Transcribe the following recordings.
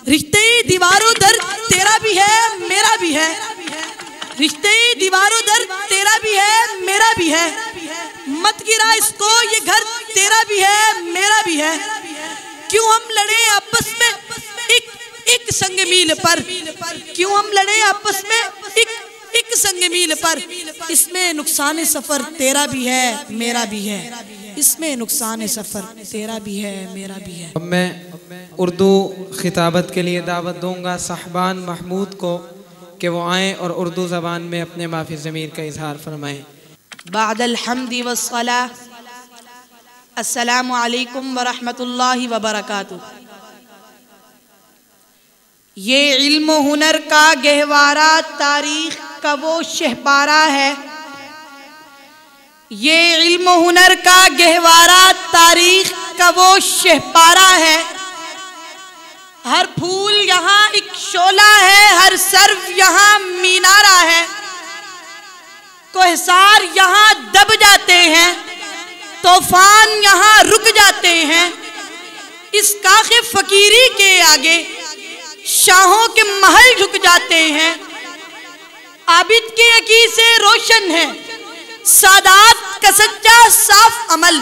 रिश्ते दीवारों दर तेरा भी है मेरा भी है, रिश्ते दीवारों दर तेरा भी है मेरा भी है, मत गिरा इसको ये घर तेरा भी है मेरा भी है। क्यों हम लड़े आपस में एक संग मील पर, क्यों हम लड़े आपस में एक संग मील पर, इसमें नुकसान सफर तेरा भी है मेरा भी है, इसमें नुकसान सफर तेरा भी है मेरा भी है। अब मैं उर्दू खिताबत के लिए दावत दूंगा साहबान महमूद को कि वो आएँ और उर्दू ज़बान में अपने माफ़ी ज़मीर का इजहार फरमाएँ। बादल हम्दी वस्सला, अस्सलामु अलैकुम व रहमतुल्लाहि व बरकातुहू। ये इल्म हुनर का गहवारा तारीख का वो शहपारा है, ये इल्म हुनर का गहवारा तारीख का वो शहपारा है। हर फूल यहाँ एक शोला है, हर सर्व यहाँ मीनारा है। कोहसार यहाँ दब जाते हैं, तूफान यहाँ रुक जाते हैं। इस काखे फकीरी के आगे शाहों के महल झुक जाते हैं। आबिद के यकी से रोशन है सादात का सच्चा साफ अमल,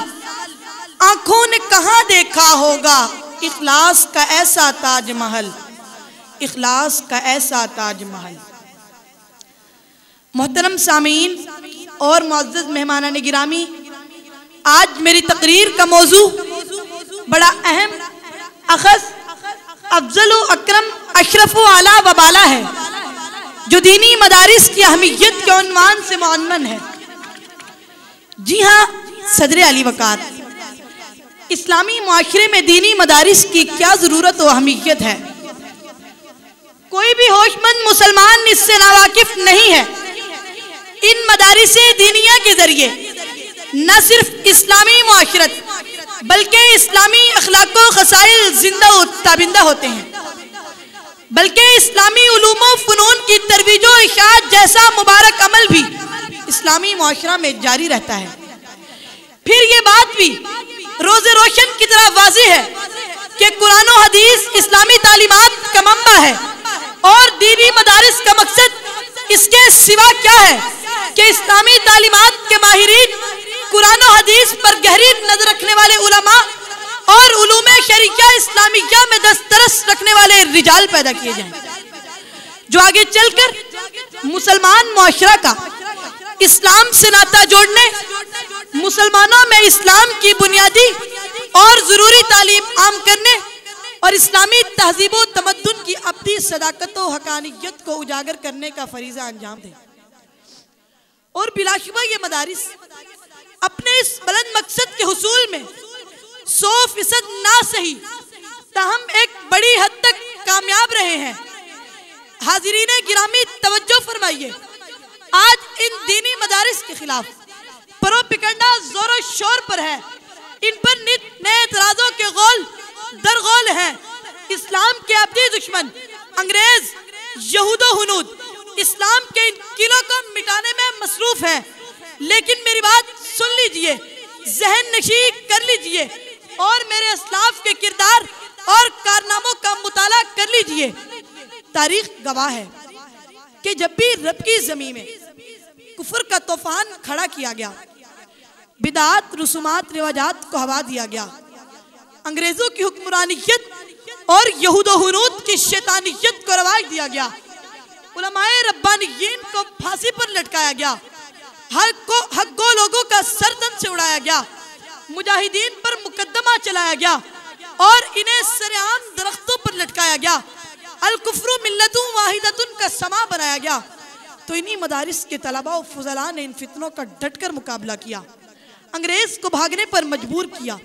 आंखों ने कहाँ देखा होगा इखलास का ऐसा ताजमहल, इखलास का ऐसा ताजमहल। मोहतरम सामीन और मुअज़्ज़ज़ मेहमानान गिरामी, आज मेरी तकरीर का मौजू बड़ा अहम, अखस, अफजल अकरम, अशरफ आला व बाला है, जो दीनी मदारिस की अहमियत के उन्वान से मुअन्वन है। जी हाँ सदर अली वकार, इस्लामी मुआशरे में दीनी मदारिस की क्या जरूरत व अहमियत है, कोई भी होशमंद मुसलमान इससे नावाकिफ नहीं है। इन मदारिस दीनिया के जरिए न सिर्फ इस्लामी मुआशरत बल्कि इस्लामी अखलाक व खसाइल जिंदा व ताबिंदा होते हैं, बल्कि इस्लामी उलूम व फनून की तरवीज व इशाअत जैसा मुबारक अमल भी इस्लामी मुआशरा में जारी रहता है। फिर ये बात भी रोज़े रोशन की तरह वाज़ेह है कि कुरान व हदीस इस्लामी तालीमात का मंबा है और दीनी मदारिस का मकसद इसके सिवा क्या है कि इस्लामी तालीमात के माहिरीन, कुरान व हदीस पर गहरी नजर रखने वाले उलमा और उलूमे शरीया इस्लामिया में दस्तरस रखने वाले रिजाल पैदा किए जाएं, जो आगे चलकर मुसलमान मुआशरा का इस्लाम से नाता जोड़ने, मुसलमानों में इस्लाम की बुनियादी और जरूरी तालीम आम करने और इस्लामी तहजीब व तमद्दुन की अपनी सदाकत व हकानियत को उजागर करने का फरीजा अंजाम दे। और बिलाशुबा ये मदारिस अपने इस बुलंद मकसद के हुसूल में 100% ना सही ताहम एक बड़ी हद तक कामयाब रहे हैं। हाजिरीन गिरामी तवज्जो फरमाइए, आज इन दीनी मदारिस के खिलाफ प्रोपेगेंडा जोरों शोर पर है, इन पर नित नए एतराजों के गोल दर गोल हैं। इस्लाम के अपने दुश्मन अंग्रेज यहूदो हुनूद इस्लाम के इन किलों को मिटाने में मसरूफ है। लेकिन मेरी बात सुन लीजिए, जहन नशी कर लीजिए और मेरे अस्लाफ के किरदार और कारनामों का मुताला कर लीजिए। तारीख गवाह है कि जब भी रब की ज़मीन में कुफर का तूफान खड़ा किया गया, बिदात रुसूमात रिवाजात को हवा दिया गया, अंग्रेजों की हुक्मरानियत और यहूदो हुनूद की शैतानियत को रवाज दिया गया, उलमाए रब्बानियीन को फांसी पर लटकाया गया, हक गो लोगों का सरदन से उड़ाया गया, मुजाहिदीन पर मुकदमा चलाया गया और इन्हें सरेआम दरख्तों पर लटकाया गया, अल कुफ्रु मिल्लतुन वाहिदतुन का समा बनाया गया, तो इन्हीं मदारिस के तलबा और फुजला ने इन फितनों का डटकर मुकाबला किया, अंग्रेज को भागने पर मजबूर किया,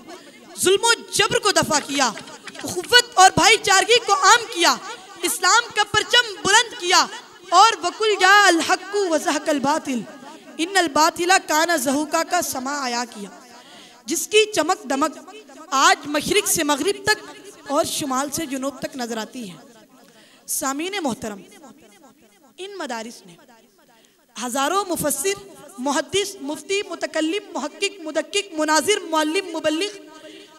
जुल्म और जबर को दफा किया, उखुव्वत और भाईचारगी को आम किया, इस्लाम का परचम बुलंद किया और वकुल जा अल हक्कु व ज़हक़ल बातिल इन्नल बातिला काना ज़हूका का समा आया किया, जिसकी चमक दमक आज मशरिक से मगरिब तक और शुमाल से जुनूब तक नजर आती है। सामीन मोहतरम, इन मदारिस ने हजारों मुफस्सिर, मुहद्दिस, मुफ्ती, मुतकल्लिम, मुहक्किक, मुदक्किक, मुनाजिर, मुअल्लिम, मुबल्लिग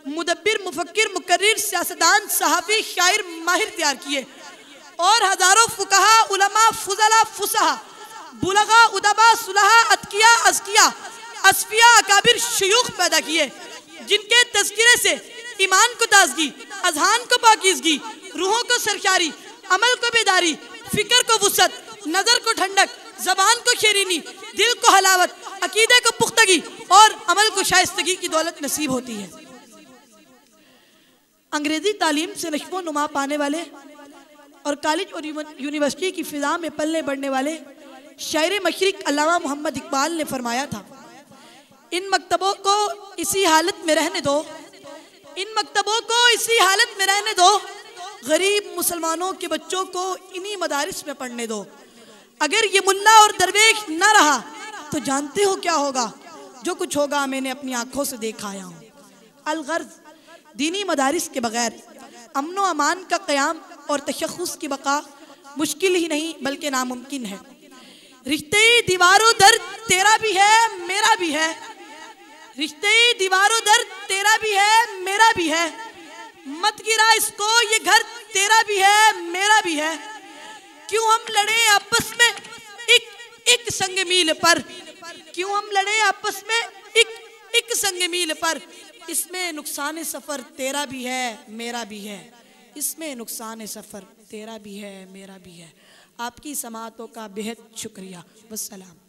मुदब्बिर, मुफक्किर, मुकर्रिर, सियासतदान, सहाफ़ी, शायर, माहिर तैयार किए और हज़ारों फुक़हा, उलमा, फुज़ला, फुसहा, बुलगा, उदबा, सुलहा, अतकिया, अज़किया, असफिया, अकाबिर, शयूख पैदा किए, जिनके तज़किरे से ईमान को ताज़गी, अज़हान को पाकीज़गी, रूहों को सरशारी, अमल को बेदारी, फ़िक्र को वुसअत, नज़र को ठंडक, ज़बान को शेरीनी, दिल को हलावत, अकीदे को पुख्तगी और अमल को शाइस्तगी की दौलत नसीब होती है। अंग्रेज़ी तालीम से नशो नुमा पाने वाले और कॉलेज और यूनिवर्सिटी की फ़िज़ा में पलने बढ़ने वाले शायर मशरिक़ अल्लामा मोहम्मद इकबाल ने फरमाया था, इन मकतबों को इसी हालत में रहने दो, इन मकतबों को इसी हालत में रहने दो, गरीब मुसलमानों के बच्चों को इन्हीं मदारिस में पढ़ने दो। अगर ये मुल्ला और दरवेश न रहा तो जानते हो क्या होगा, जो कुछ होगा मैंने अपनी आंखों से देखा आया हूँ। अलगर्ज, दीनी मदारिस के बगैर अमन व अमान का क़याम और तशख़्ख़ुस की बका मुश्किल ही नहीं बल्कि नामुमकिन है। रिश्ते दीवारों दर तेरा भी है मेरा भी है, रिश्ते दीवारों दर तेरा भी है मेरा भी है, मत गिरा इसको ये घर तेरा भी है मेरा भी है। क्यों हम लड़े आपस में एक संग मील पर, क्यों हम लड़े आपस में एक संग मील पर, इसमें नुकसान सफ़र तेरा भी है मेरा भी है, इसमें नुकसान सफ़र तेरा भी है मेरा भी है। आपकी समातों का बेहद शुक्रिया। वस्सलाम।